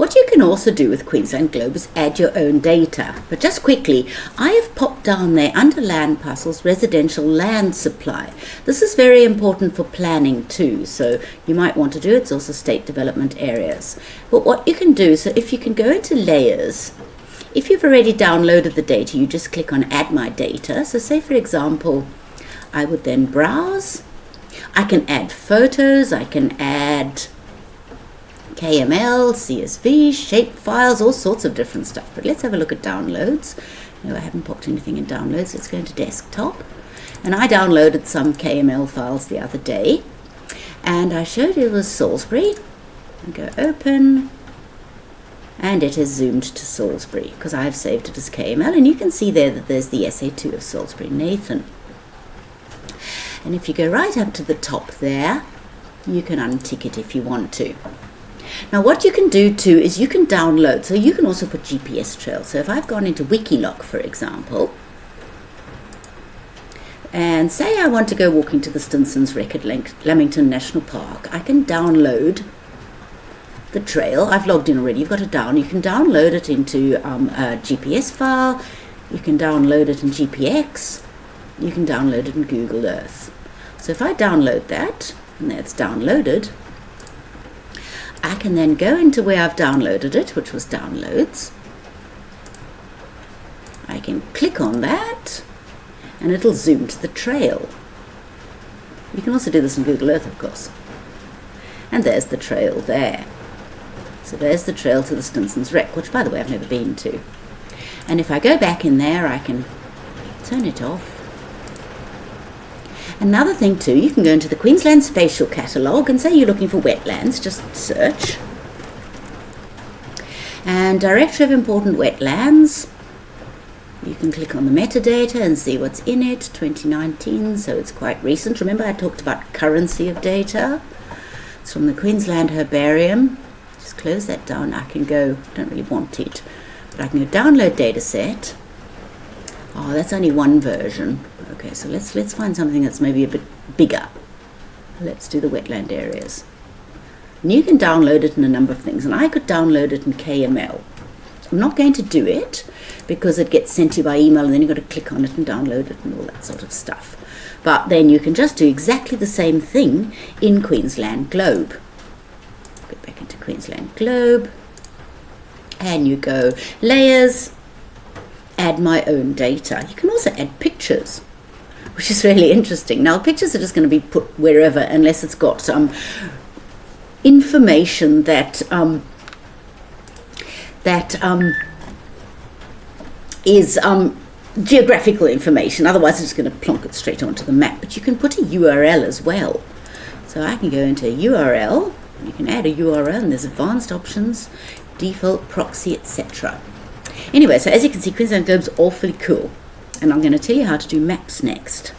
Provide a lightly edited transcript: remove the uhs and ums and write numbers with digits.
What you can also do with Queensland Globe is add your own data. But just quickly, I have popped down there under land parcels, residential land supply. This is very important for planning too, so you might want to do it. It's also state development areas. But what you can do, so if you can go into layers, if you've already downloaded the data, you just click on add my data. So say for example, I would then browse. I can add photos, I can add KML, CSV, shape files, all sorts of different stuff. But let's have a look at downloads. No, I haven't popped anything in downloads. Let's go into desktop. And I downloaded some KML files the other day. And I showed you it was Salisbury. And go open. And it has zoomed to Salisbury because I've saved it as KML. And you can see there that there's the SA2 of Salisbury Nathan. And if you go right up to the top there, you can untick it if you want to. Now what you can do too is you can download, so you can also put GPS trails. So if I've gone into Wikiloc, for example, and say I want to go walking to the Stinson's Wreck at Lamington National Park, I can download the trail. I've logged in already. You've got it down. You can download it into a GPS file. You can download it in GPX. You can download it in Google Earth. So if I download that, and that's downloaded, I can then go into where I've downloaded it, which was downloads. I can click on that and it'll zoom to the trail. You can also do this in Google Earth, of course. And there's the trail there. So there's the trail to the Stinson's Wreck, which by the way I've never been to. And if I go back in there, I can turn it off. Another thing too, you can go into the Queensland Spatial Catalogue and say you're looking for wetlands, just search. And Directory of Important Wetlands, you can click on the metadata and see what's in it, 2019, so it's quite recent. Remember I talked about currency of data. It's from the Queensland Herbarium. Just close that down. I can go, don't really want it, but I can go download data set. Oh, that's only one version. Okay, so let's find something that's maybe a bit bigger. Let's do the wetland areas. And you can download it in a number of things, and I could download it in KML. I'm not going to do it because it gets sent to you by email and then you've got to click on it and download it and all that sort of stuff. But then you can just do exactly the same thing in Queensland Globe. Go back into Queensland Globe and you go layers, add my own data. You can also add pictures, which is really interesting. Now pictures are just going to be put wherever unless it's got some information that is geographical information. Otherwise it's just going to plonk it straight onto the map. But you can put a URL as well. So I can go into a URL. You can add a URL and there's advanced options, default, proxy, etc. Anyway, so as you can see, Queensland Globe's awfully cool. And I'm going to tell you how to do maps next.